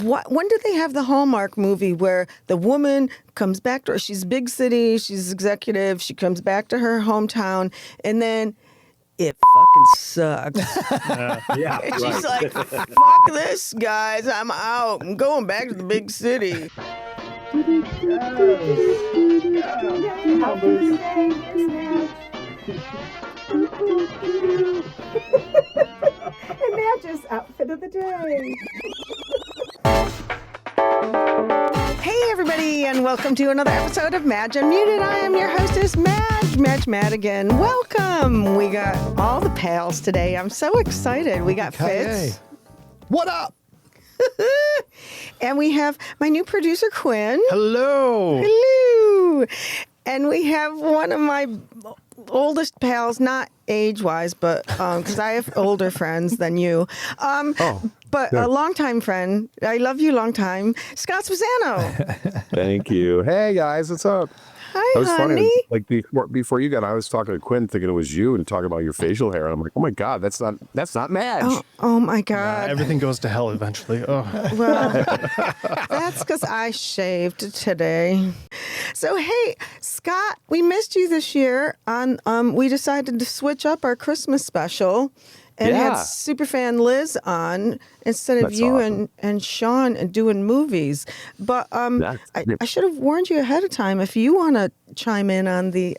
when did they have the Hallmark movie where the woman comes back to she's big city, she's executive, she comes back to her hometown, and then it fucking sucks. Yeah, And right. she's like, fuck this, guys, I'm out. I'm going back to the big city. And Madge's outfit of the day. Hey, everybody, and welcome to another episode of Madge Unmuted. I am your hostess, Madge Madigan. Welcome. We got all the pals today. I'm so excited. We got Fitz. What up? And we have my new producer, Quinn. Hello. Hello. And we have one of my oldest pals, not age-wise, but because I have older friends than you. But a longtime friend. I love you, long time. Scott Spezzano. Thank you. Hey, guys, what's up? Hi, That was honey. funny. Like before you got, I was talking to Quinn, thinking it was you, and talking about your facial hair. And I'm like, oh my god, that's not Madge. Oh my God. Everything goes to hell eventually. Oh. Well, that's because I shaved today. So, hey, Scott, we missed you this year. We decided to switch up our Christmas special and had superfan Liz on instead of That's you awesome. and Sean doing movies. But I should have warned you ahead of time if you want to chime in on the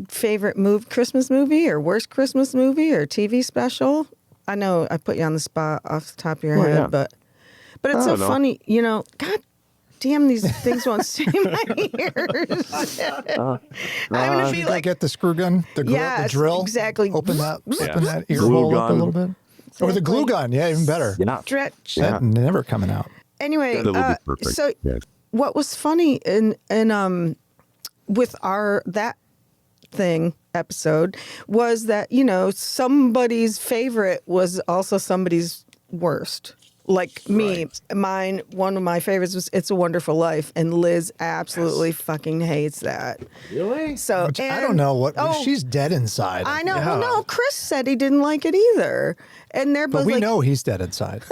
favorite Christmas movie or worst Christmas movie or TV special. I know I put you on the spot off the top of your head, yeah. but it's so funny, God damn, these things won't stay in my ears. I'm gonna be Did like, I get the screw gun? The drill? exactly. Open that ear Glue hole up a gun. little bit. Or the glue gun. Yeah, even better. Yeah. Stretch. Yeah. That never coming out. Anyway, That would be perfect. so Yeah. what was funny in with our that thing episode was that somebody's favorite was also somebody's worst. Like me, one of my favorites was It's a Wonderful Life, and Liz absolutely fucking hates that. Really? So Which I don't know what. She's dead inside. I know. Yeah. Well, no, Chris said he didn't like it either, and they're both But we like, know he's dead inside.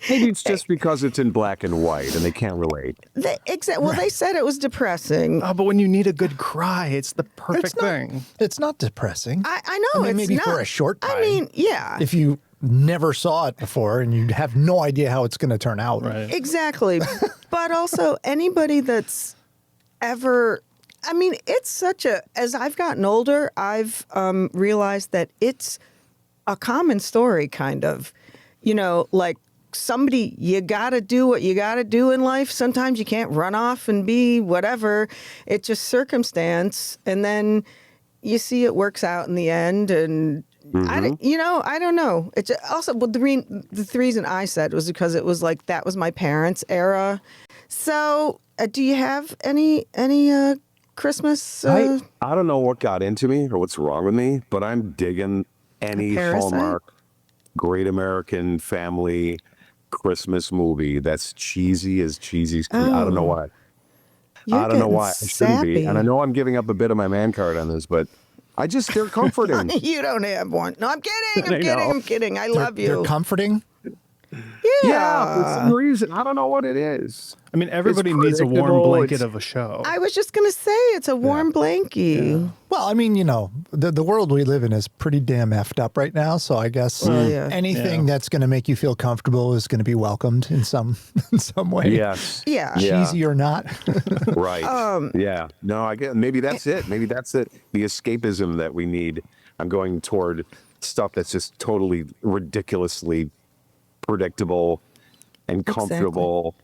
Maybe it's just because it's in black and white, and they can't relate. Well, they said it was depressing. Oh, but when you need a good cry, it's the perfect thing. It's not depressing. I know. mean, it's maybe not. for a short time. I mean, yeah. If you never saw it before and you have no idea how it's going to turn out. Right. Exactly. But also anybody that's ever, I mean, it's such as I've gotten older, I've realized that it's a common story, kind of, like somebody, you got to do what you got to do in life. Sometimes you can't run off and be whatever. It's just circumstance. And then you see it works out in the end. And I don't know. It's also, well, the reason I said was because it was like, that was my parents' era. So do you have any Christmas? I don't know what got into me or what's wrong with me, but I'm digging any Parasite? Hallmark Great American Family Christmas movie that's cheesy as cheesy. I don't know why. You're I don't know getting why. I shouldn't be. sappy. And I know I'm giving up a bit of my man card on this, but they're comforting. You don't have one. No, I'm kidding. I know. I'm kidding. I love you. They're comforting. Yeah, for some reason. I don't know what it is. I mean, everybody needs a warm predictable, blanket it's- of a show. I was just going to say it's a warm blankie. Well, I mean, the world we live in is pretty damn effed up right now. So I guess anything that's going to make you feel comfortable is going to be welcomed in some way. Yes. Yeah. Cheesy or not. Right. Yeah. No, I get. Maybe that's it. Maybe that's it. The escapism that we need. I'm going toward stuff that's just totally ridiculously predictable and comfortable.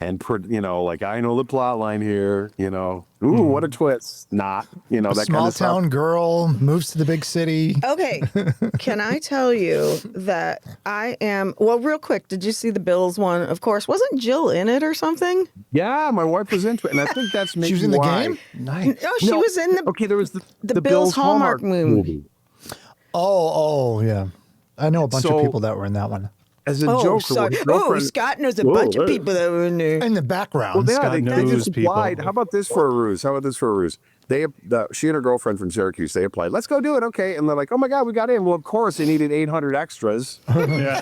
And, like, I know the plot line here, ooh, what a twist. Not, that kind Small of stuff. town girl moves to the big city. Okay. Can I tell you that I am, well, real quick, did you see the Bills one? Of course. Wasn't Jill in it or something? Yeah, my wife was into it. And I think that's maybe She was in the why. game? Nice. No, she was in the Okay, there was the Bills Hallmark movie. Oh, yeah. I know a bunch of So- people that were in that one. as a joke. Sorry. Scott knows a bunch of people that were in there. In the background. Well, yeah, Scott they knows just applied. people. How about this for a ruse? She and her girlfriend from Syracuse, they applied. Let's go do it, okay? And they're like, oh my God, we got in. Well, of course, they needed 800 extras. Yeah.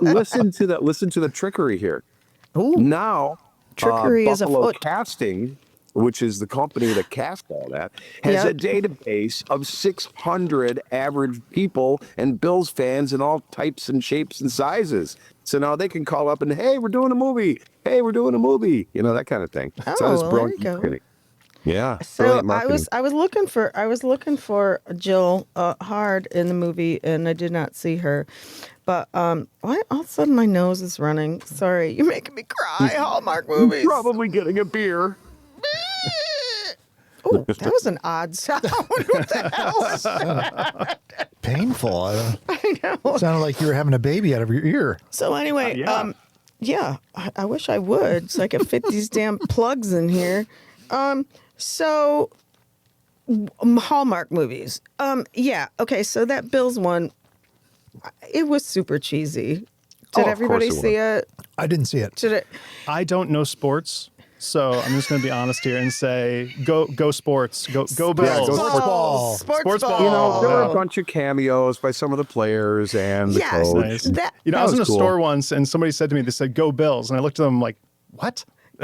Listen to the trickery here. Ooh. Now, Trickery is Buffalo afoot. Casting, which is the company that cast all that, has a database of 600 average people and Bills fans in all types and shapes and sizes. So now they can call up and, hey, we're doing a movie. Hey, we're doing a movie. You know, that kind of thing. Oh, So that's well, brilliant there you go. marketing. Yeah. So brilliant marketing. I was looking for Jill hard in the movie, and I did not see her. But why all of a sudden my nose is running? Sorry, you're making me cry. Hallmark movies. Probably getting a beer. Oh, that was an odd sound. What the hell was that? Painful. I know. Sounded like you were having a baby out of your ear. So anyway, I wish I would, so I could fit these damn plugs in here. So Hallmark movies. Okay, so that Bills one, it was super cheesy. Did of everybody course it see it? I didn't see it. Did it? I don't know sports, so I'm just going to be honest here and say, go sports, go Bills. Yeah, go Sports ball. Sports ball. ball. You know, there were a Oh. bunch of cameos by some of the players and the Yes, coach. Nice. That- You know, I was in a cool. store once and somebody said to me, they said, go Bills. And I looked at them like, what?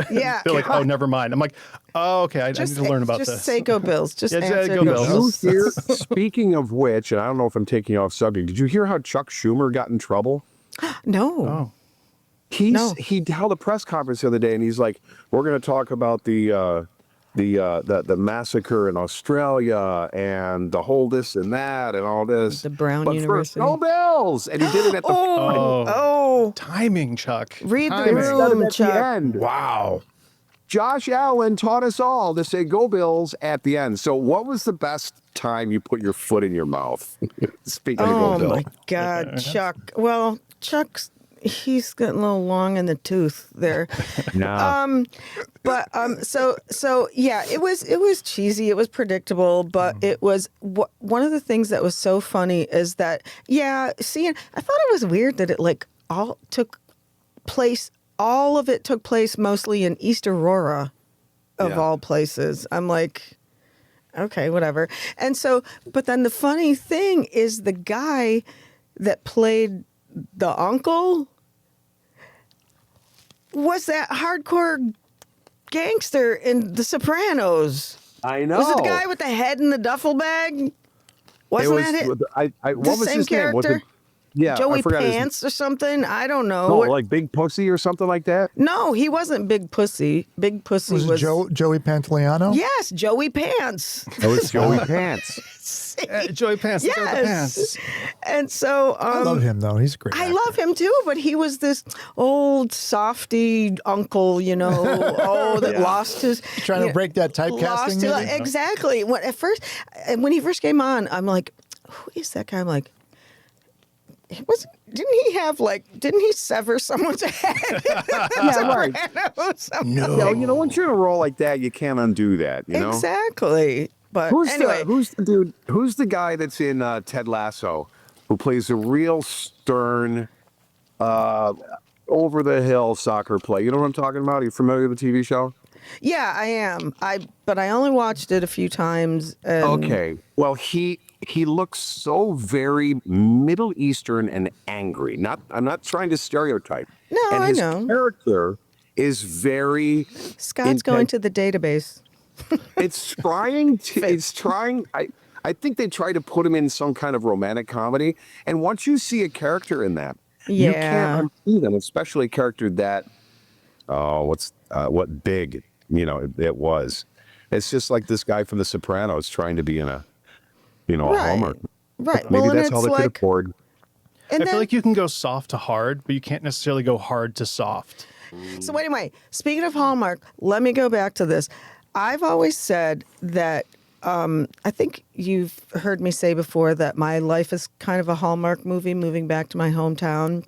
Yeah. They're like, oh, never mind. I'm like, oh, okay, I need to learn about just this. say go Bills. Just Yeah, answer go go Bills. Bills. Did you hear, speaking of which, and I don't know if I'm taking you off subject, did you hear how Chuck Schumer got in trouble? No. Oh. He No. held a press conference the other day, and he's like, "We're going to talk about the massacre in Australia and the whole this and that and all this." The Brown but University. First, go Bills! And he did it at the Oh. Timing, Chuck. Read the Timing. room, at Chuck. the end. Wow. Josh Allen taught us all to say "Go Bills" at the end. So, what was the best time you put your foot in your mouth? Speaking of Oh Go Bills. my God, Chuck. Well, he's getting a little long in the tooth there. No. So yeah, it was cheesy. It was predictable, but it was one of the things that was so funny is that I thought it was weird that it like all of it took place mostly in East Aurora, of all places. I'm like, okay, whatever. And so, but then the funny thing is the guy that played the uncle was that hardcore gangster in The Sopranos. I know. Was it the guy with the head in the duffel bag? Wasn't that it? What The was same his name? Was character? it? Yeah, Joey I forgot his name. Pants or something? I don't know. No, like Big Pussy or something like that. No, he wasn't Big Pussy. Big Pussy Was it Joey Pantoliano? Yes, Joey Pants. Oh, it's Joey Pants. Joey Pants. Yes. Go the Pants. And so I love him, though. He's a great I actor. love him too, but he was this old softy uncle, that lost his Trying to break that typecasting, maybe? Exactly. When he first came on, I'm like, who is that guy? I'm like, didn't he sever someone's head? Yeah, right. No. No, once you're in a role like that, you can't undo that. Exactly. But Who's anyway, who's the dude? Who's the guy that's in Ted Lasso, who plays a real stern, over the hill soccer play? You know what I'm talking about? Are you familiar with the TV show? yeah, I am. But I only watched it a few times. And Okay. Well, he looks so very Middle Eastern and angry. I'm not trying to stereotype. No, and I his know. character is very. Scott's going to the database. It's trying. I think they try to put him in some kind of romantic comedy. And once you see a character in that, you can't unsee them, especially a character that, what big, it was. It's just like this guy from The Sopranos trying to be in a, a Hallmark. Right. Maybe well, that's and how it's they could like, afford. and I feel then- like you can go soft to hard, but you can't necessarily go hard to soft. So anyway, speaking of Hallmark, let me go back to this. I've always said that I think you've heard me say before that my life is kind of a Hallmark movie, moving back to my hometown.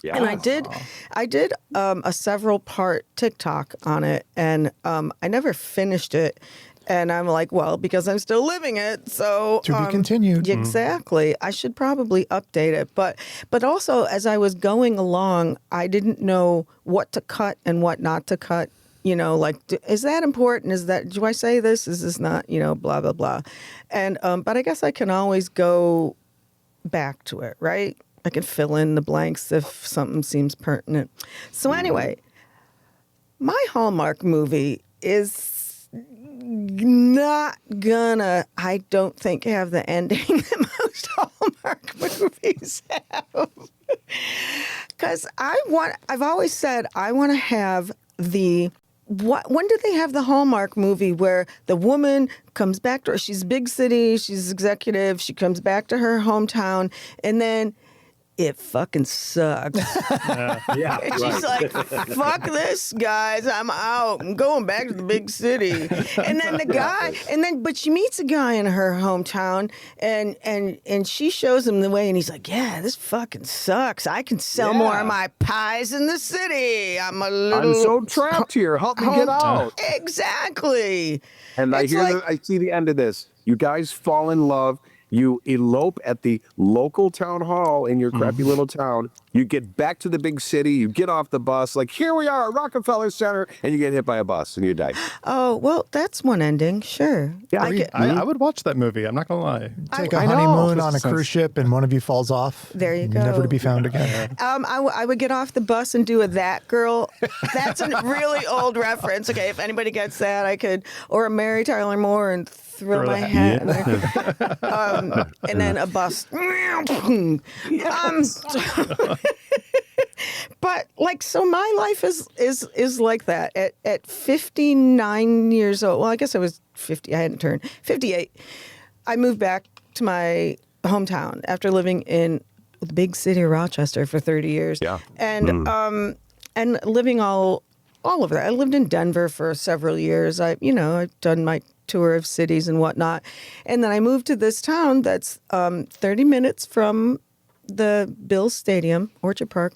Yeah. And I did a several part TikTok on it, and I never finished it. And I'm like, well, because I'm still living it. So To be continued. Exactly. I should probably update it. But also, as I was going along, I didn't know what to cut and what not to cut. Like, is that important? Do I say this? Is this not, blah, blah, blah. And, but I guess I can always go back to it, right? I can fill in the blanks if something seems pertinent. So anyway, my Hallmark movie is not gonna, I don't think, have the ending that most Hallmark movies have. Because I've always said I want to have when did they have the Hallmark movie where the woman comes back to her, she's big city, she's executive, she comes back to her hometown, and then it fucking sucks. Yeah. And she's like, fuck this, guys. I'm out. I'm going back to the big city. And then but she meets a guy in her hometown and she shows him the way and he's like, yeah, this fucking sucks. I can sell more of my pies in the city. I'm so trapped here. Help me get out. Exactly. And I see the end of this. You guys fall in love. You elope at the local town hall in your crappy little town. You get back to the big city. You get off the bus. Like, here we are at Rockefeller Center. And you get hit by a bus and you die. Oh, well, that's one ending. Sure. Yeah. I would watch that movie. I'm not going to lie. Take a honeymoon on a cruise ship and one of you falls off. There you go. Never to be found again. I would get off the bus and do a That Girl. That's a really old reference. Okay, if anybody gets that, I could. Or a Mary Tyler Moore and throw my hat in there. And then a bus. But so my life is like that. At 59 years old, well, I guess I was 50. I hadn't turned 58. I moved back to my hometown after living in the big city of Rochester for 30 years. Yeah. And living all over that. I lived in Denver for several years. I've done my tour of cities and whatnot. And then I moved to this town that's 30 minutes from the Bills Stadium, Orchard Park.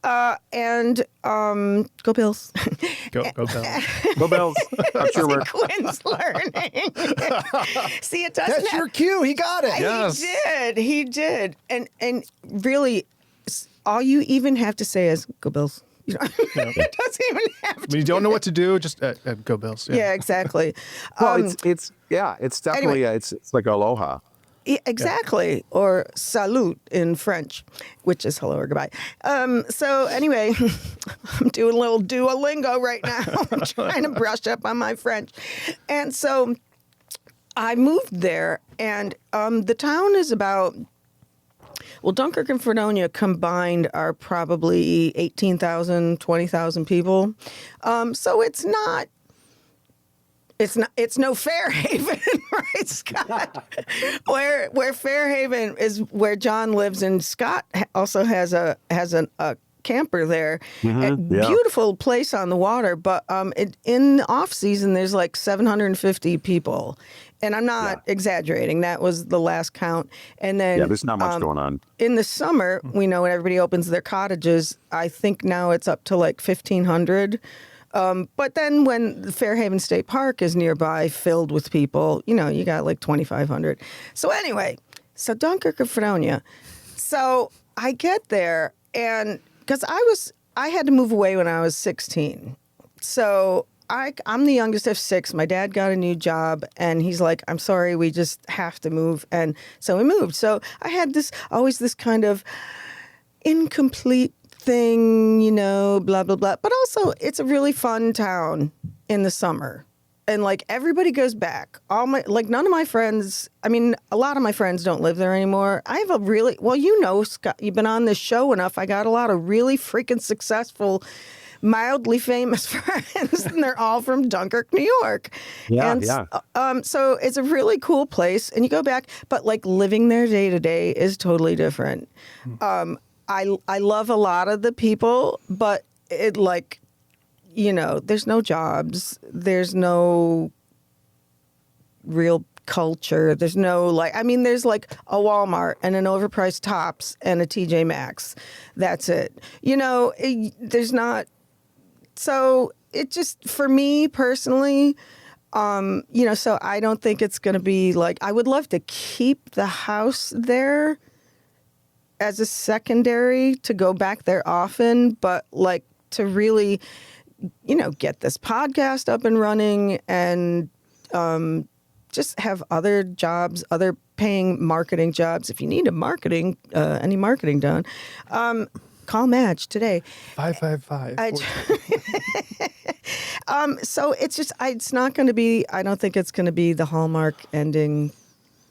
And go Bills. Go Bills. Go Bills. I'm sure we're... Quinn's learning. See, it doesn't That's your cue. He got it. Yes. He did. And really, all you even have to say is, go Bills. It doesn't even have to. When you don't know what to do, just go Bills. Yeah, exactly. Well, it's definitely, anyway. it's like aloha. Exactly. Or salut in French, which is hello or goodbye. So anyway, I'm doing a little Duolingo right now. I'm trying to brush up on my French. And so I moved there, and the town is about... Well, Dunkirk and Fredonia combined are probably 18,000, 20,000 people. So it's no Fairhaven, right, Scott? Where Fairhaven is where John lives, and Scott also has a camper there. Beautiful place on the water, but in the off season there's like 750 people. And I'm not exaggerating. That was the last count. And then there's not much going on. In the summer, we know when everybody opens their cottages, I think now it's up to like 1,500. But then when the Fairhaven State Park is nearby, filled with people, you got like 2,500. So anyway, Dunkirk and Fredonia. So I get there, and because I had to move away when I was 16. So I'm the youngest of 6. My dad got a new job, and he's like, I'm sorry, we just have to move. And so we moved. So I had always this kind of incomplete thing, blah, blah, blah. But also, it's a really fun town in the summer. And everybody goes back. None of my friends, a lot of my friends don't live there anymore. I have Scott, you've been on this show enough. I got a lot of really freaking successful, mildly famous friends, and they're all from Dunkirk, New York. So it's a really cool place, and you go back, but living there day to day is totally different. I love a lot of the people, but it there's no jobs, there's no real culture, there's no there's a Walmart and an overpriced Tops and a TJ Maxx. That's it. There's not. So it just, for me personally, So I don't think it's going to be like, I would love to keep the house there as a secondary to go back there often, but like to really, get this podcast up and running and just have other jobs, other paying marketing jobs. If you need any marketing done, call Madge today. 555. So it's just, it's not going to be, I don't think it's going to be the Hallmark ending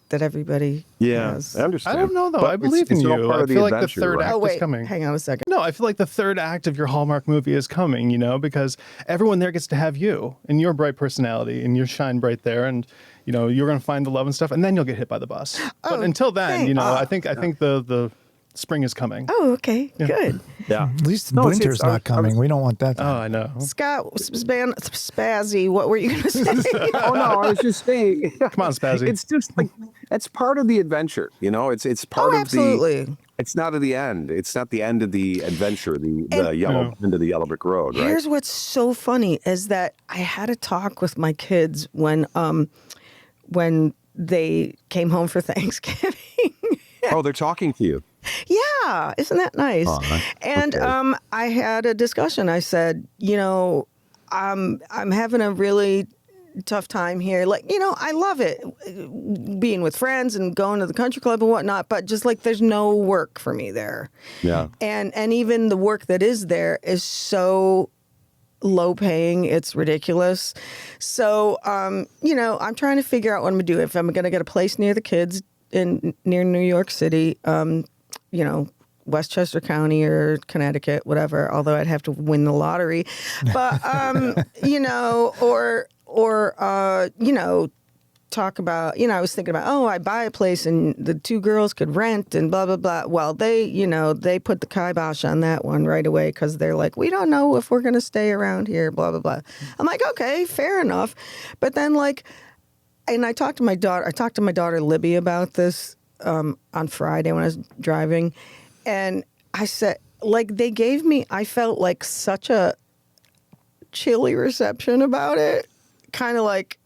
that everybody has. I understand. I don't know, though. But I believe in it's all you. part I of the feel like the adventure, third right? act Oh, wait, is coming. hang on a second. No, I feel like the third act of your Hallmark movie is coming, because everyone there gets to have you and your bright personality and your shine bright there. And, you're going to find the love and stuff. And then you'll get hit by the bus. But until then, I think the spring is coming. Oh, okay. Good. Yeah. At least winter's not coming. We don't want that. Oh, I know. Scott Spazzy, what were you going to say? Oh no, I was just saying. Come on, Spazzy. It's just like it's part of the adventure, It's part of absolutely. It's not at the end. It's not the end of the adventure. The yellow end of the yellow brick road, right? Here's what's so funny is that I had a talk with my kids when they came home for Thanksgiving. Oh, they're talking to you. Yeah, isn't that nice? And okay. I had a discussion. I said, I'm having a really tough time here. Like, I love it being with friends and going to the country club and whatnot, but just like there's no work for me there. Yeah. And even the work that is there is so low paying, it's ridiculous. So, I'm trying to figure out what I'm gonna do. If I'm gonna get a place near the kids near New York City, Westchester County or Connecticut, whatever, although I'd have to win the lottery. But, talk about, I was thinking about, I buy a place and the two girls could rent and blah, blah, blah. Well, they put the kibosh on that one right away because they're like, we don't know if we're going to stay around here, blah, blah, blah. I'm like, okay, fair enough. But then and I talked to my daughter Libby about this on Friday when I was driving. And I said, they gave me, I felt like such a chilly reception about it. Kind of like,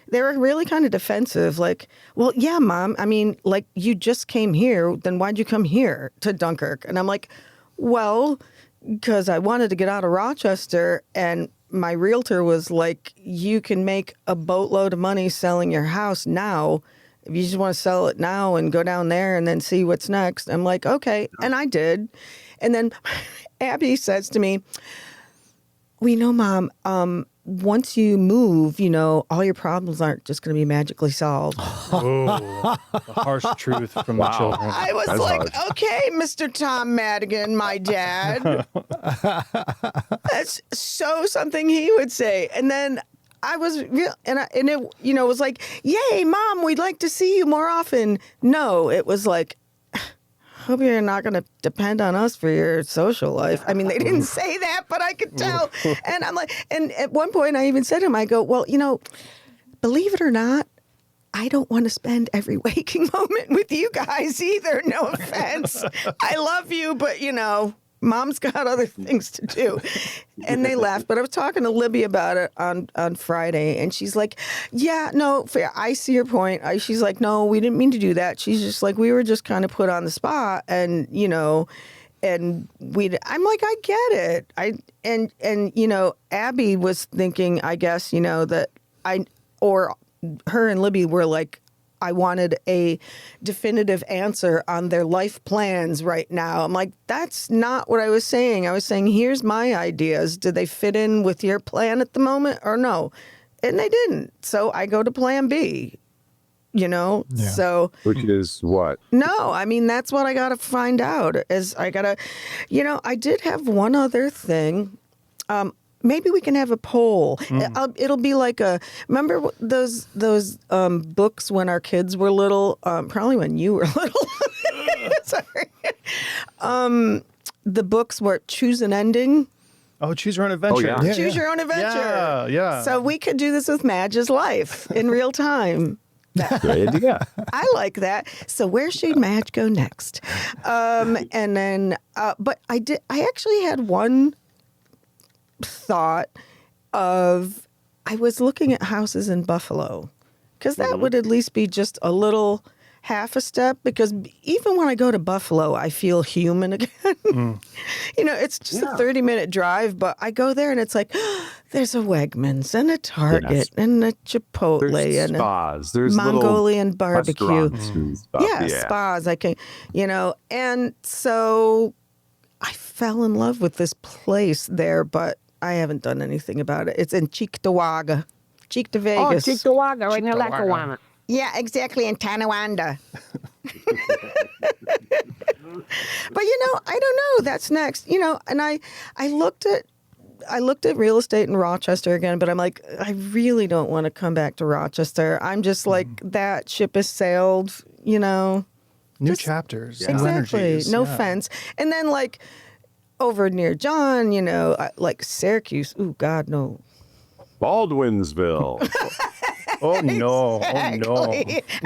they were really kind of defensive. Like, well, yeah, Mom, I mean, you just came here. Then why'd you come here to Dunkirk? And I'm like, well, because I wanted to get out of Rochester. And my realtor was like, you can make a boatload of money selling your house now. If you just want to sell it now and go down there and then see what's next. I'm like, okay. And I did. And then Abby says to me, Mom, once you move, all your problems aren't just going to be magically solved. Oh, the harsh truth from the children. I was okay, Mr. Tom Madigan, my dad. That's so something he would say. And then I was real, and it, was like, yay, Mom, we'd like to see you more often. No, it was like, hope you're not going to depend on us for your social life. I mean, they didn't say that, but I could tell. And I'm like, and at one point I even said to him, I go, well, believe it or not, I don't want to spend every waking moment with you guys either. No offense. I love you, but Mom's got other things to do. And they laughed. But I was talking to Libby about it on Friday, and she's like, yeah, no, fair. I see your point. She's like, no, we didn't mean to do that. She's just like, we were just kind of put on the spot, and, and I'm like, I get it. And Abby was thinking, I guess, that her and Libby were like, I wanted a definitive answer on their life plans right now. I'm like, that's not what I was saying. I was saying, here's my ideas. Do they fit in with your plan at the moment or no? And they didn't. So I go to plan B, Yeah. So. Which is what? No, I mean, that's what I got to find out is I got to, I did have one other thing. Maybe we can have a poll. It'll be like remember those books when our kids were little? Probably when you were little. Sorry. The books were Choose an Ending. Oh, Choose Your Own Adventure. Oh, yeah. Choose Your Own Adventure. Yeah. So we could do this with Madge's life in real time. Great idea. I like that. So where should Madge go next? And then, but I actually had one thought of I was looking at houses in Buffalo because that would at least be just a little half a step, because even when I go to Buffalo, I feel human again. You know, it's just a 30-minute drive, but I go there and it's like, there's a Wegmans and a Target and a Chipotle There's and spas. a There's Mongolian barbecue. restaurants and stuff. Yeah, spas. I can, you know, and so I fell in love with this place there, but I haven't done anything about it. It's in Cheektowaga, Cheek to Vegas. Oh, Cheektowaga, in Lackawanna. Yeah, exactly, in Tonawanda. But you know, I don't know. That's next. You know, and I looked at real estate in Rochester again, but I'm like, I really don't want to come back to Rochester. I'm just like, that ship has sailed. You know, New chapters. New exactly. energies. No fence. And then like over near John, you know, like Syracuse. Ooh, God, no. Baldwinsville. Oh no! Exactly. Oh no!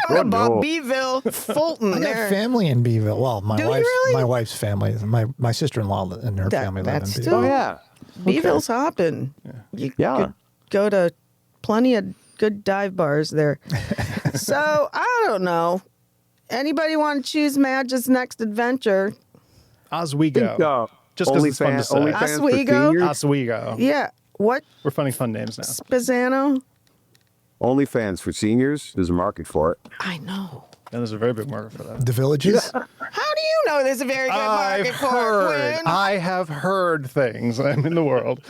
I'm gonna bought Beeville, Fulton. I there. got family in Beeville. Well, Do you really? my wife's family, my sister-in-law and her family live in that's Beeville. Oh yeah. Beeville's hopping. You Yeah. could go to plenty of good dive bars there. So I don't know. Anybody want to choose Madge's next adventure? Oswego. Just because it's fun to say. OnlyFans for Oswego? seniors? Oswego. Yeah. What? We're finding fun names now. Spezzano? OnlyFans for seniors. There's a market for it. I know. And there's a very big market for that. The Villages? How do you know there's a very good market I've for heard. it, Quinn? I have heard things. I'm in the world.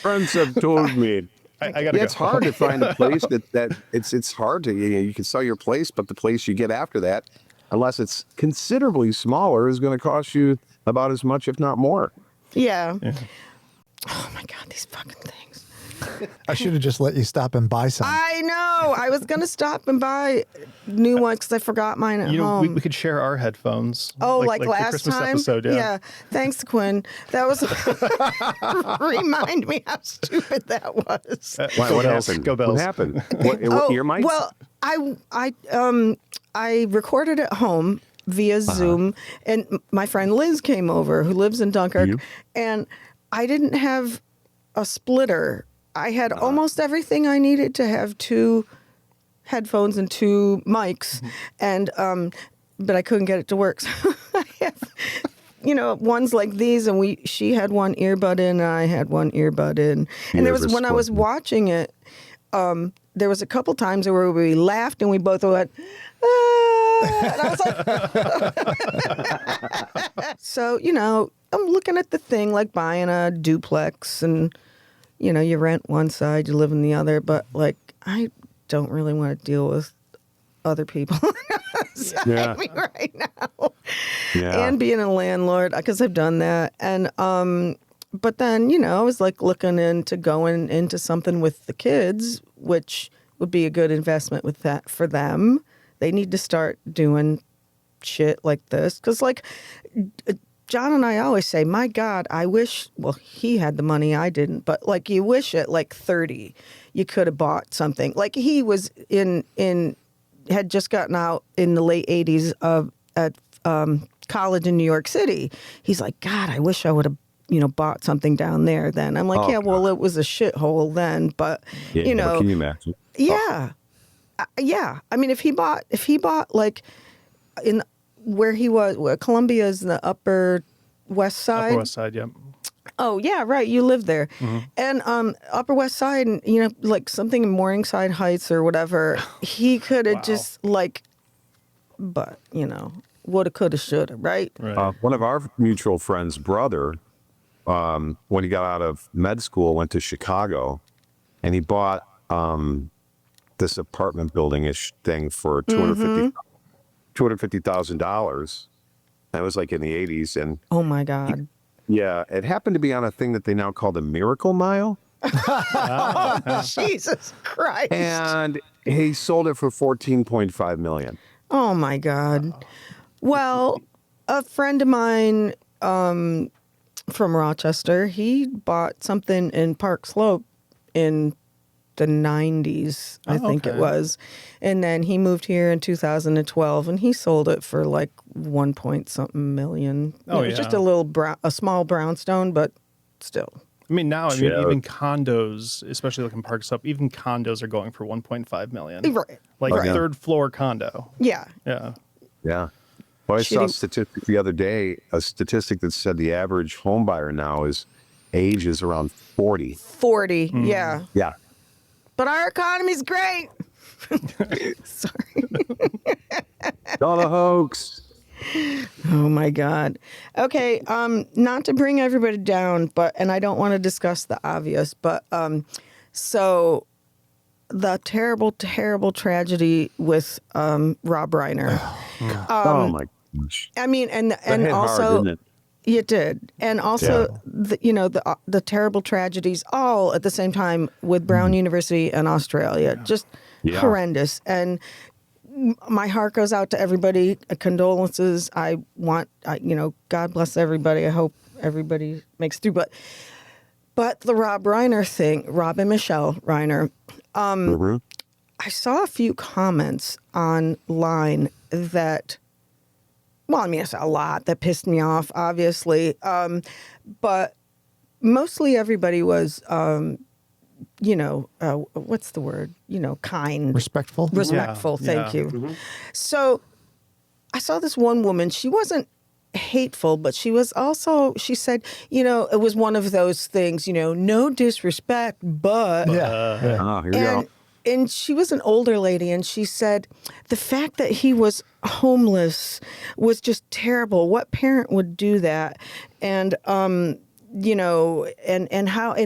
Friends have told me. I gotta go. It's hard to find a place that it's hard to, you can sell your place, but the place you get after that, unless it's considerably smaller, is going to cost you about as much, if not more. Yeah. Oh my God, these fucking things. I should have just let you stop and buy some. I know. I was going to stop and buy new ones because I forgot mine at You know, home. we could share our headphones. Oh, like the last Christmas time? episode, yeah. Thanks, Quinn. That was remind me how stupid that was. Why, Go what Bills. happened? Go Bills. What happened? What your mics? Well, I recorded at home via Zoom, and my friend Liz came over, who lives in Dunkirk, and I didn't have a splitter. I had almost everything I needed to have two headphones and two mics, and but I couldn't get it to work. So I have, you know, ones like these, and she had one earbud in, and I had one earbud in, and there was when I was watching it, there was a couple times where we laughed and we both went, and I was like, so you know, I'm looking at the thing like buying a duplex and. You know, you rent one side, you live in the other, but like, I don't really want to deal with other people beside me right now. Yeah. And being a landlord, because I've done that. And, but then, you know, I was like looking into going into something with the kids, which would be a good investment with that for them. They need to start doing shit like this. Because like, John and I always say, my God, I wish, well, he had the money, I didn't, but like you wish at like 30, you could have bought something. Like he was had just gotten out in the late 80s at college in New York City. He's like, God, I wish I would have, you know, bought something down there then. I'm like, well, it was a shithole then, but you know. Can you imagine? Yeah. Yeah. I mean, if he bought like in where he was, where Columbia is the Upper West Side. Upper West Side, yep. Oh yeah, right. You live there, and Upper West Side, and you know, like something in Morningside Heights or whatever. He could have just like, but you know, woulda, coulda, shoulda, right? One of our mutual friends' brother, when he got out of med school, went to Chicago, and he bought this apartment building-ish thing for $250,000. That was like in the 80s, and Oh my God. yeah, it happened to be on a thing that they now call the Miracle Mile, Jesus Christ. and he sold it for $14.5 million. Oh my God. Well, a friend of mine from Rochester, he bought something in Park Slope in the 90s, I think it was. And then he moved here in 2012 and he sold it for like 1 point something million. It was just a little a small brownstone, but still. I mean, now, Shit. even condos, especially like in Park Slope, even condos are going for 1.5 million. Right. Like Right. third floor condo. Yeah. Yeah. Yeah. Well, I saw a Shitty- statistic the other day, a statistic that said the average home buyer now age is around 40. 40. Yeah. Yeah. But our economy's great. Sorry. All a hoax. Oh my God. Okay. Not to bring everybody down, and I don't want to discuss the obvious, but so the terrible, terrible tragedy with Rob Reiner. Oh my gosh. I mean, and That hit also hard, didn't it? it did, and also the terrible tragedies all at the same time with Brown University and Australia, just Yeah. horrendous. And my heart goes out to everybody. Condolences. God bless everybody. I hope everybody makes through. But the Rob Reiner thing, Rob and Michelle Reiner. Mhm. I saw a few comments online that, well, I mean, I saw a lot that pissed me off, obviously. But mostly everybody was, what's the word? Kind. Respectful. Respectful, Yeah. thank Yeah. you. So I saw this one woman. She wasn't hateful, but she was also, she said, it was one of those things, no disrespect, but. Yeah. Oh, here we go. And she was an older lady, and she said the fact that he was homeless was just terrible. What parent would do that? And and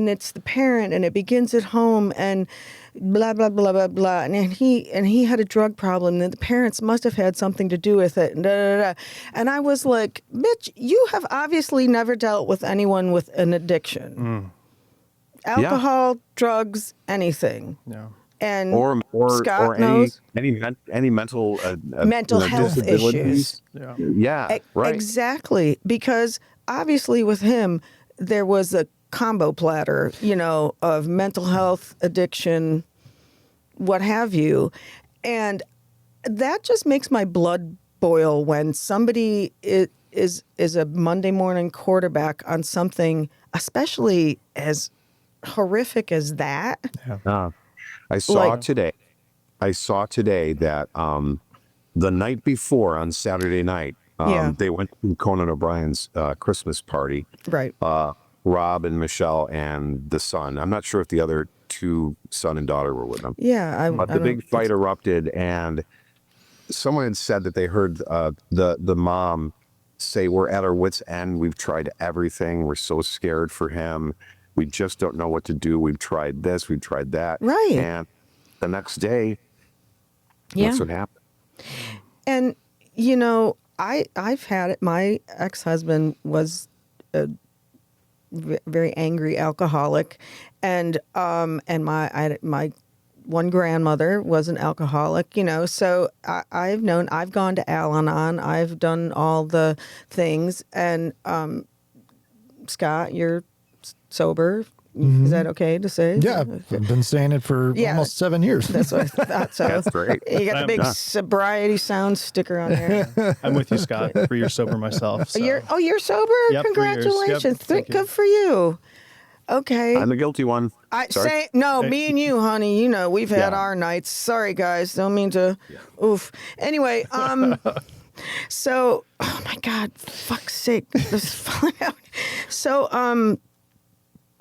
it's the parent, and it begins at home, and blah blah blah blah blah. And he had a drug problem, and the parents must have had something to do with it. And da, da, da. And I was like, bitch, you have obviously never dealt with anyone with an addiction, alcohol, drugs, anything. Yeah. And Or Scott any knows any mental mental health disabilities. issues. Yeah, right. Exactly, because obviously with him there was a combo platter, of mental health, addiction, what have you, and that just makes my blood boil when somebody is a Monday morning quarterback on something, especially as horrific as that. I saw today that the night before on Saturday night, they went to Conan O'Brien's Christmas party. Right. Rob and Michelle and the son. I'm not sure if the other two, son and daughter, were with them. Yeah. But the big fight erupted, and someone had said that they heard the mom say, "We're at our wits' end. We've tried everything. We're so scared for him. We just don't know what to do. We've tried this. We've tried that." Right. And the next day, that's what happened. And, I've had it. My ex-husband was a very angry alcoholic. And my one grandmother was an alcoholic, so I've gone to Al-Anon. I've done all the things. And Scott, you're sober. Is that okay to say? Yeah, I've been saying it for almost 7 years. That's what I thought. So That's great. you got the big sobriety sound sticker on there. I'm with you, Scott, 3 years sober myself. So. You're sober? Yep, 3 years. Congratulations. Yep, thank you. Good for you. Okay. I'm the guilty one. Sorry. Me and you, honey, we've had our nights. Sorry, guys. Don't mean to. Oof. Anyway, so, oh my God, fuck's sake. This is falling out. So,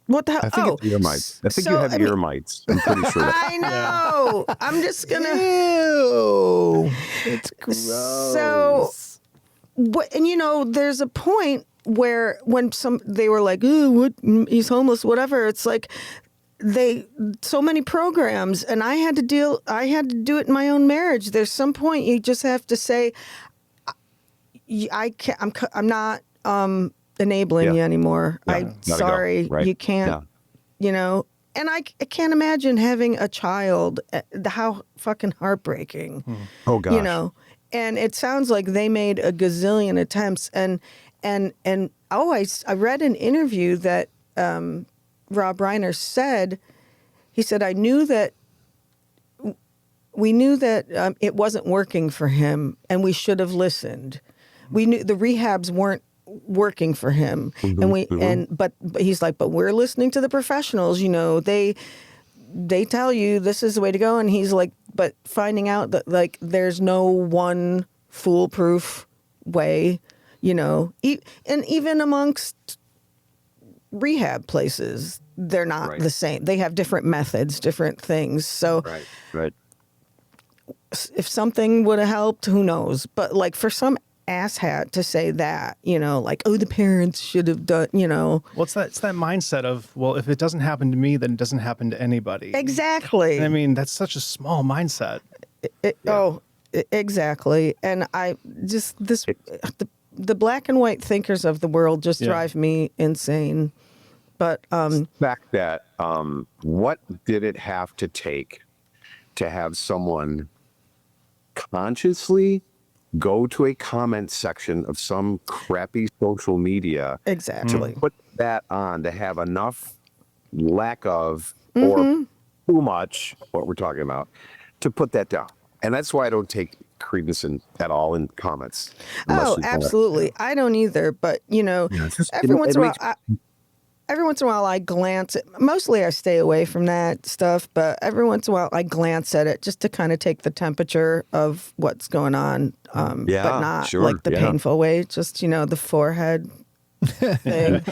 what the hell? I think it's ear mites. I think you have ear mites. I'm pretty sure. I know. I'm just going to. Ew. It's gross. So, and there's a point where when they were like, "Ooh, what? He's homeless," whatever. It's like so many programs, and I had to do it in my own marriage. There's some point you just have to say, I can't. I'm not enabling you anymore. I'm sorry, right. you can't. And I can't imagine having a child. How fucking heartbreaking. Oh gosh. And it sounds like they made a gazillion attempts. And I read an interview that Rob Reiner said. He said, we knew that it wasn't working for him, and we should have listened. We knew the rehabs weren't working for him. But he's like, but we're listening to the professionals, they tell you this is the way to go. And he's like, but finding out that like there's no one foolproof way, and even amongst rehab places, they're not the same. They have different methods, different things. So right. If something would have helped, who knows? But like for some asshat to say that, like, oh, the parents should have done, Well, it's that mindset of, well, if it doesn't happen to me, then it doesn't happen to anybody. Exactly. And I mean, that's such a small mindset. Exactly. And I just, the black and white thinkers of the world just drive me insane. But the fact that what did it have to take to have someone consciously go to a comment section of some crappy social media exactly to put that on, to have enough lack of or too much, what we're talking about, to put that down. And that's why I don't take credence at all in comments. Oh, absolutely. I don't either. But, every once in a while, every once in a while I glance at, mostly I stay away from that stuff, but every once in a while I glance at it just to kind of take the temperature of what's going on. But not like the painful way, just, the forehead thing.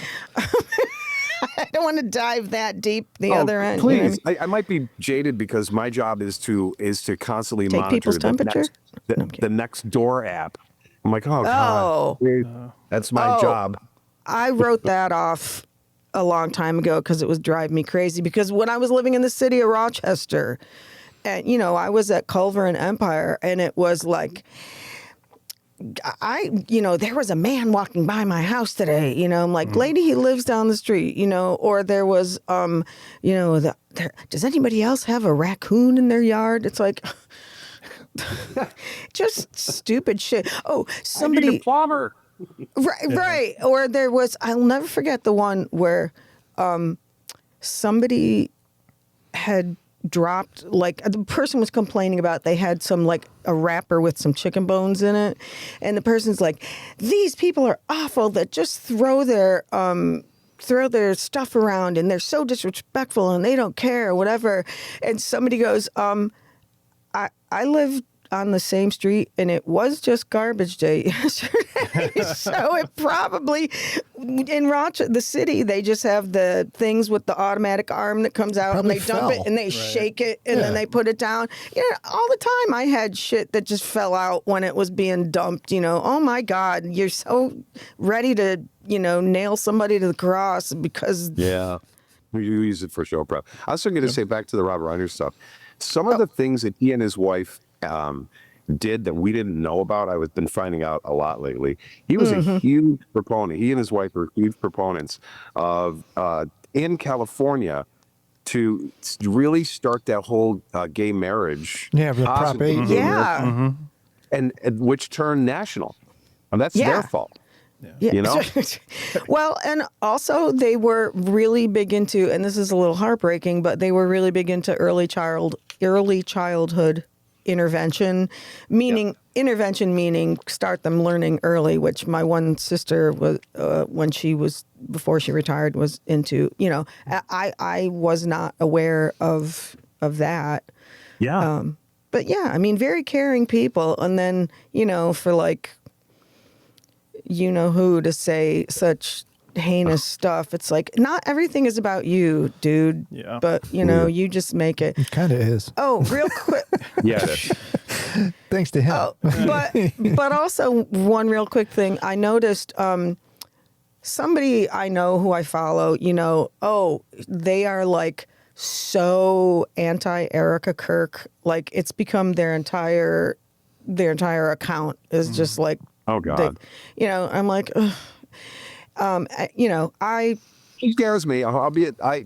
I don't want to dive that deep the other end. Please, I might be jaded because my job is to constantly take monitor people's temperature. The next door app. I'm like, oh God, that's my job. I wrote that off a long time ago because it was driving me crazy. Because when I was living in the city of Rochester, and I was at Culver and Empire, and it was like, there was a man walking by my house today, I'm like, lady, he lives down the street, or there was, does anybody else have a raccoon in their yard? It's like, just stupid shit. Oh, somebody. I need a plumber. Right. Or there was, I'll never forget the one where somebody had dropped, like the person was complaining about they had some like a wrapper with some chicken bones in it, and the person's like, these people are awful that just throw their stuff around and they're so disrespectful and they don't care or whatever. And somebody goes, I live on the same street and it was just garbage day yesterday. So it probably, in Rochester, the city, they just have the things with the automatic arm that comes out and they dump it and they shake it and then they put it down. All the time I had shit that just fell out when it was being dumped, oh my God, you're so ready to, nail somebody to the cross because. Yeah. You use it for show prep. I was going to say back to the Rob Reiner stuff. Some of the things that he and his wife did that we didn't know about, I've been finding out a lot lately. He was a huge proponent. He and his wife were huge proponents of in California to really start that whole gay marriage. Yeah, the Prop 8. Yeah. And which turned national. And that's their fault. Yeah. Well, and also they were really big into, and this is a little heartbreaking, but they were really big into early childhood intervention, meaning start them learning early, which my one sister was before she retired was into. I was not aware of that. Yeah. But yeah, I mean, very caring people, and then for like, who to say such heinous stuff. It's like, not everything is about you, dude. Yeah. But you just make it. It kind of is. Oh, real quick. Yeah. It is. Thanks to him. Oh, but also one real quick thing. I noticed somebody I know who I follow. They are like so anti Erica Kirk. Like it's become their entire account is just like. Oh God. I'm like, she scares me.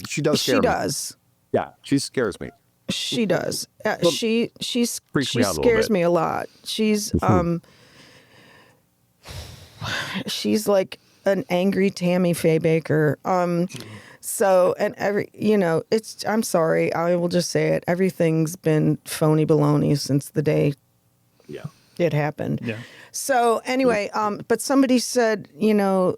She does scare me. She does. Yeah, she scares me. She does. She scares me a lot. She's she's like an angry Tammy Faye Baker. So, and I'm sorry, I will just say it. Everything's been phony baloney since the day. Yeah. it happened. Yeah. So anyway, but somebody said, you know,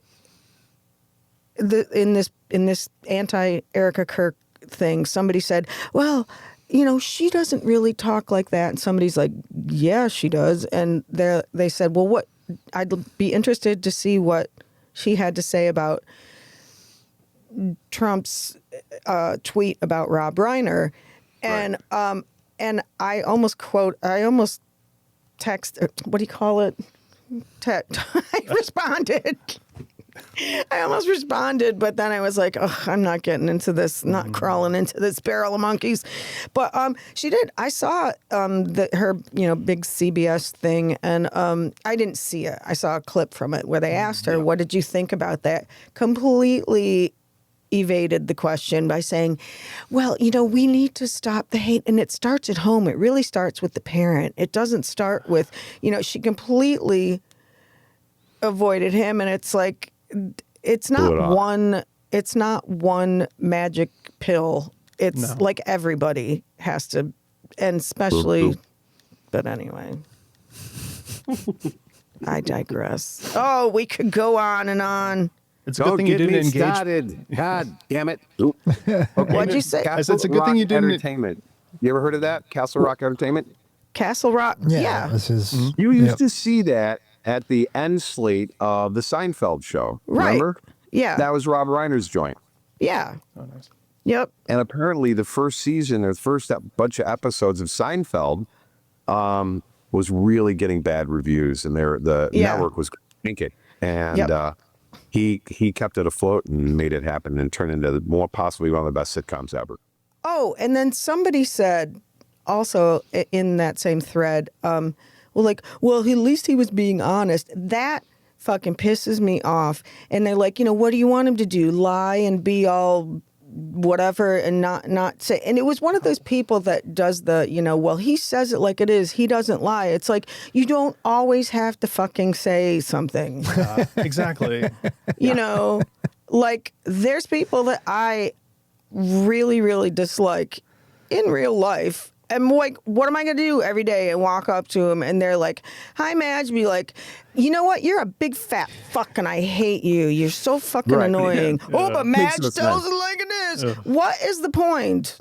in this anti-Erica Kirk thing, somebody said, well, you know, she doesn't really talk like that. And somebody's like, yeah, she does. And they said, well, what? I'd be interested to see what she had to say about Trump's tweet about Rob Reiner. And I almost text, what do you call it? I responded. I almost responded, but then I was like, oh, I'm not getting into this, not crawling into this barrel of monkeys. But she did. I saw her, you know, big CBS thing, and I didn't see it. I saw a clip from it where they asked her, what did you think about that? Completely evaded the question by saying, well, you know, we need to stop the hate, and it starts at home. It really starts with the parent. It doesn't start with, you know, she completely avoided him, and it's like, it's not one magic pill. It's like everybody has to, and especially, but anyway, I digress. Oh, we could go on and on. It's a good thing you didn't engage. Started. God damn it. Okay. What'd you say? I said it's a good thing you didn't. Entertainment. You ever heard of that? Castle Rock Entertainment? Castle Rock? Yeah. This is, You used to see that at the end slate of the Seinfeld show. Right. Remember? Yeah. That was Rob Reiner's joint. Yeah. Oh, nice. Yep. And apparently the first season, or the first bunch of episodes of Seinfeld was really getting bad reviews, and the network was thinking. And he kept it afloat and made it happen and turned into possibly one of the best sitcoms ever. Oh, and then somebody said also in that same thread, at least he was being honest. That fucking pisses me off. And they're like, you know, what do you want him to do? Lie and be all whatever and not say. And it was one of those people that does the, you know, well, he says it like it is. He doesn't lie. It's like, you don't always have to fucking say something. Exactly. You know, like there's people that I really, really dislike in real life. I'm like, what am I going to do every day? And walk up to them and they're like, hi, Madge. Be like, you know what? You're a big fat fuck and I hate you. You're so fucking annoying. Yeah. Oh, but Madge tells it like it is. What is the point?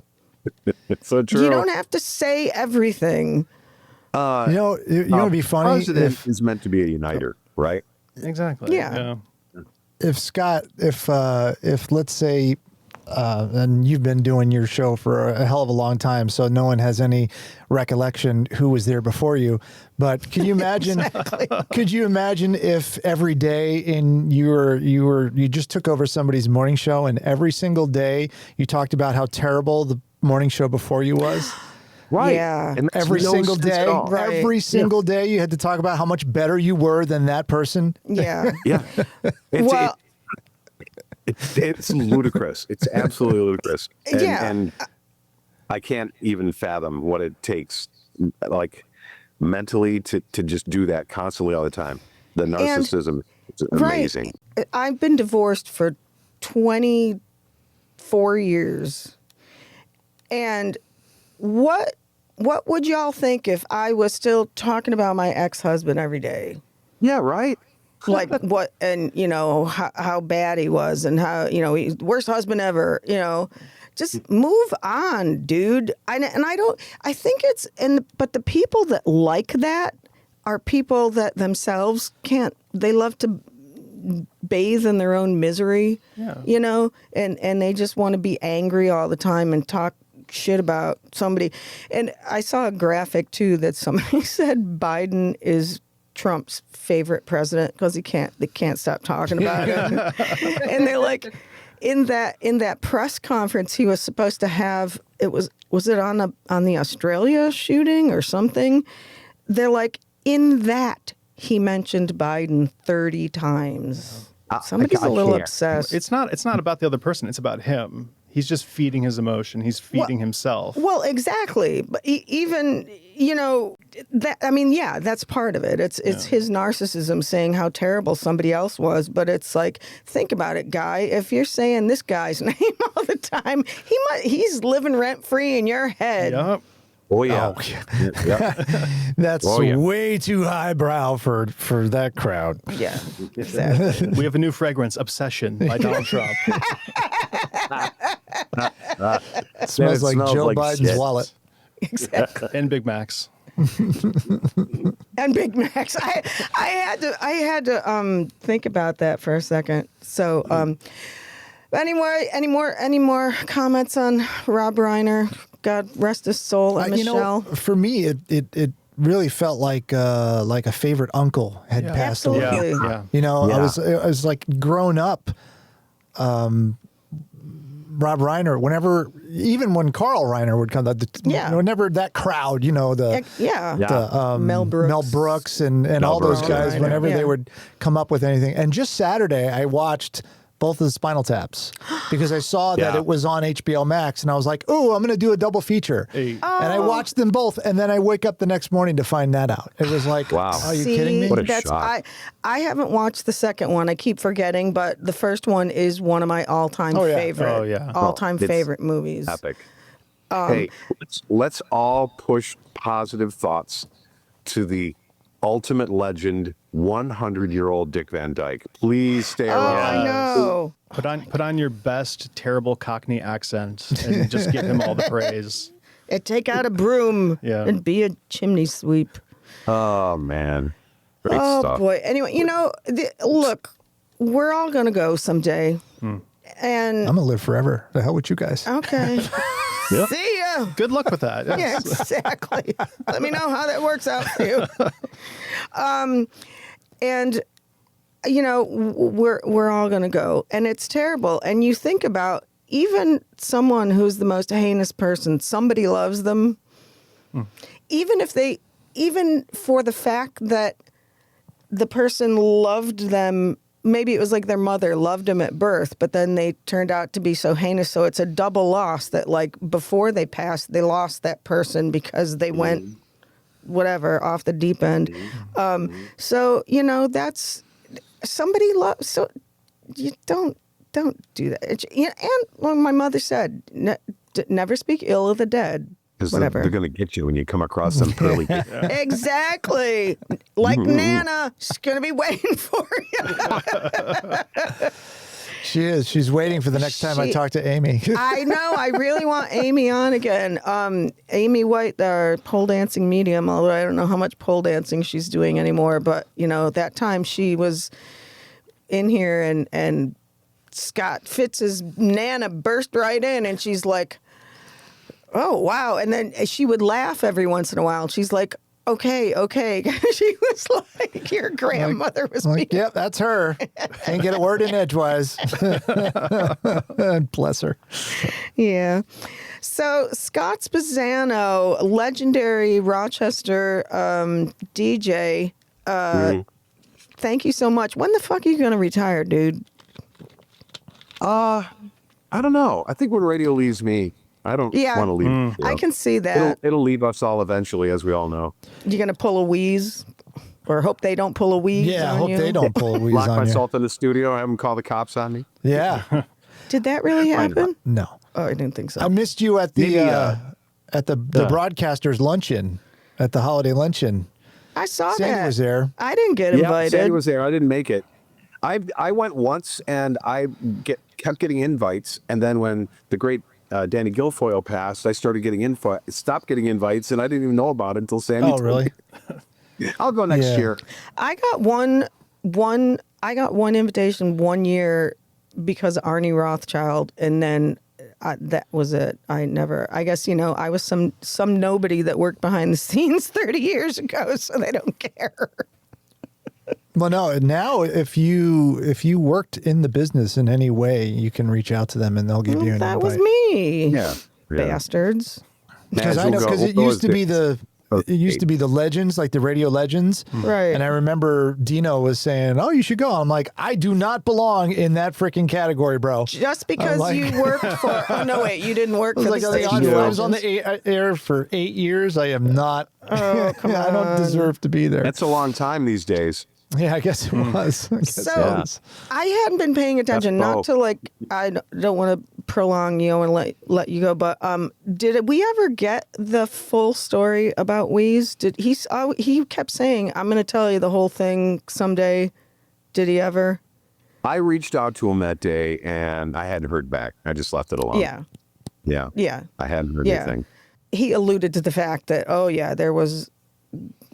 It's so true. You don't have to say everything. you know, it'd be funny. President is meant to be a uniter, right? Exactly. Yeah. If Scott, if let's say, and you've been doing your show for a hell of a long time, so no one has any recollection who was there before you. But can you imagine? Could you imagine if every day you just took over somebody's morning show, and every single day you talked about how terrible the morning show before you was? Right. Yeah. And Every single day, every single day, you had to talk about how much better you were than that person. Yeah. Yeah. It's ludicrous. It's absolutely ludicrous. And I can't even fathom what it takes, like mentally, to just do that constantly all the time. The narcissism is amazing. Right. I've been divorced for 24 years. And what would y'all think if I was still talking about my ex-husband every day? Yeah, right. Like what, and you know how bad he was, and how, you know, he's worst husband ever. You know, just move on, dude. I think it's but the people that like that are people that themselves can't. They love to bathe in their own misery. Yeah. You know, and they just want to be angry all the time and talk shit about somebody. And I saw a graphic too that somebody said Biden is Trump's favorite president because they can't stop talking about him. And they're like, in that press conference he was supposed to have, was it on the Australia shooting or something? They're like, in that he mentioned Biden 30 times. Somebody's a little obsessed. It's not about the other person. It's about him. He's just feeding his emotion. He's feeding himself. Well, exactly. But even, you know, that's part of it. It's his narcissism saying how terrible somebody else was. But it's like, think about it, guy. If you're saying this guy's name all the time, he's living rent free in your head. Yep. Oh yeah. Oh, yeah. Yeah. That's Oh, yeah. way too highbrow for that crowd. Yeah, exactly. We have a new fragrance, Obsession, by Donald Trump. It smells like Joe Biden's shit. wallet. Exactly. And Big Macs. And Big Macs. I had to think about that for a second. So any more comments on Rob Reiner? God rest his soul, and Michelle. For me, it really felt like a favorite uncle had Yeah. passed away. Absolutely. Yeah. You know, Yeah. I was like grown up. Rob Reiner, even when Carl Reiner would come, Yeah. whenever that crowd, the Yeah. Yeah. Mel Brooks and all those Brooks, guys, Reiner, whenever yeah. they would come up with anything. And just Saturday, I watched both of the Spinal Taps because I saw that Yeah. it was on HBO Max, and I was like, "Oh, I'm going to do a double feature." Hey. And I watched them both, and then I wake up the next morning to find that out. It was like, Wow. "Are you kidding me?" What a shock. I haven't watched the second one. I keep forgetting, but the first one is one of my all-time Oh, yeah. favorite. Oh, yeah. All-time It's favorite movies. Epic. Hey, let's all push positive thoughts to the ultimate legend, 100-year-old Dick Van Dyke. Please stay Oh, around. I know. Put on your best terrible Cockney accent and just give him all the praise. And take out a broom Yeah. and be a chimney sweep. Oh man, great Oh stuff. boy. Anyway, look, we're all gonna go someday, and I'm going to live forever. The hell with you guys. okay. Yep. See ya. Good luck with that. Yeah, Yes. exactly. Let me know how that works out for you. And we're all gonna go, and it's terrible. And you think about even someone who's the most heinous person, somebody loves them, even for the fact that the person loved them. Maybe it was like their mother loved them at birth, but then they turned out to be so heinous. So it's a double loss that, like, before they passed, they lost that person because they went whatever off the deep end. So that's somebody loves. So you don't do that. And like my mother said, never speak ill of the dead. Because Whatever. they're going to get you when you come across some pearly. Exactly. Like Nana, she's going to be waiting for you. She is. She's waiting for the next time I She- talk to Amy. I know. I really want Amy on again. Amy White, our pole dancing medium, although I don't know how much pole dancing she's doing anymore. But, that time she was in here and Scott Fitz's Nana burst right in and she's like, oh, wow. And then she would laugh every once in a while. She's like, okay. She was like, your grandmother was being... Yep, that's her. Can't get a word in edgewise. Bless her. Yeah. So Scott Spezzano, legendary Rochester DJ, thank you so much. When the fuck are you going to retire, dude? I don't know. I think when radio leaves me, I don't Yeah. want to leave. I can see that. It'll leave us all eventually, as we all know. You're going to pull a wheeze? Or hope they don't pull a wheeze Yeah, I on hope you? they don't pull a wheeze Lock on you. myself in the studio, have them call the cops on me. Yeah. Did that really happen? No. Oh, I didn't think so. I missed you at the Maybe, at the broadcasters luncheon, at the holiday luncheon. I saw Sandy that. was there. I didn't get Yeah, invited. Sandy was there. I didn't make it. I went once, and I kept getting invites, and then when the great Danny Guilfoyle passed, I started getting stopped getting invites, and I didn't even know about it until Sandy. Oh, told really? me. I'll go next Yeah. year. I got one invitation one year because of Arnie Rothschild, and then that was it. I guess I was some nobody that worked behind the scenes 30 years ago, so they don't care. Well, no. Now, if you worked in the business in any way, you can reach out to them and they'll give you an That invite. was me. Yeah. Bastards. Because I know, because it used to be the legends, like the radio legends. Right. And I remember Dino was saying, "Oh, you should go." I'm like, I do not belong in that freaking category, bro. Just because like- you worked for... Oh, no, wait. You didn't work I for was the like, station. I was on the air for 8 years. I am not. Oh, come I don't on. deserve to be there. That's a long time these days. Yeah, I guess it was. I guess So it was. I hadn't been paying attention, That's not to like, I don't want to prolong you and let you go, but did we ever get the full story about Wheeze? Did he kept saying, I'm going to tell you the whole thing someday. Did he ever? I reached out to him that day and I hadn't heard back. I just left it alone. Yeah. Yeah. Yeah. I hadn't heard anything. He alluded to the fact that, there was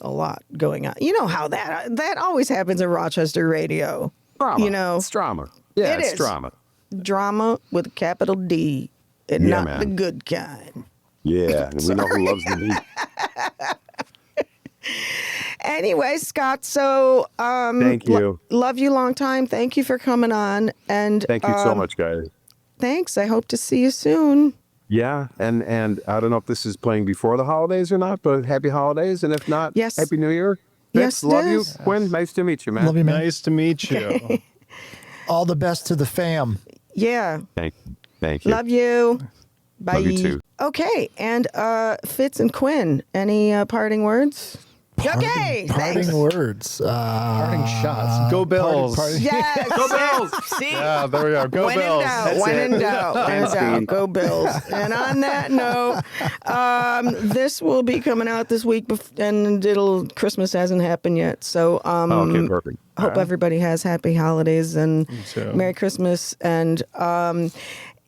a lot going on. You know how that always happens in Rochester radio. Drama. You know, It's drama. Yeah, It it's is. drama. drama with a capital D and Yeah, not man. the good kind. Yeah. And we know who loves the meat. Anyway, Scott, so Thank you. Love you long time. Thank you for coming on. And Thank you so much, guys. Thanks. I hope to see you soon. Yeah, and I don't know if this is playing before the holidays or not, but happy holidays, and if not, Yes. Happy New Year. Yes, Fitz, it love you. is. Quinn, nice to meet you, man. Love you, man. Nice to meet you. All the best to the fam. Yeah. Thank you. Love you. Bye. Love you too. Okay. And Fitz and Quinn, any parting words? Okay. Parting thanks. words. Parting shots. Go Bills. party. Yes. Go Bills! See? Yeah, there we are. Go When Bills. in doubt, That's when it. in doubt, when in Thanks, doubt, Dean. go Bills. And on that note, this will be coming out this week, and Christmas hasn't happened yet. So Okay, perfect. hope everybody has happy holidays and too. Merry Christmas.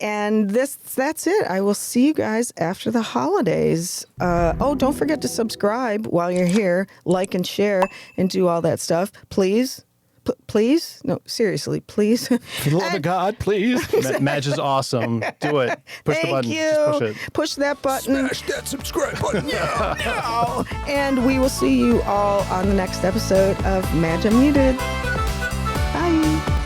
And that's it. I will see you guys after the holidays. Don't forget to subscribe while you're here, like and share, and do all that stuff. Please. Please? No, seriously, please. For the love of God, please. Madge is awesome. Do it. Push the Thank button. you. Just push it. Push that button. Smash that subscribe button. No. And we will see you all on the next episode of Madge Unmuted. Bye.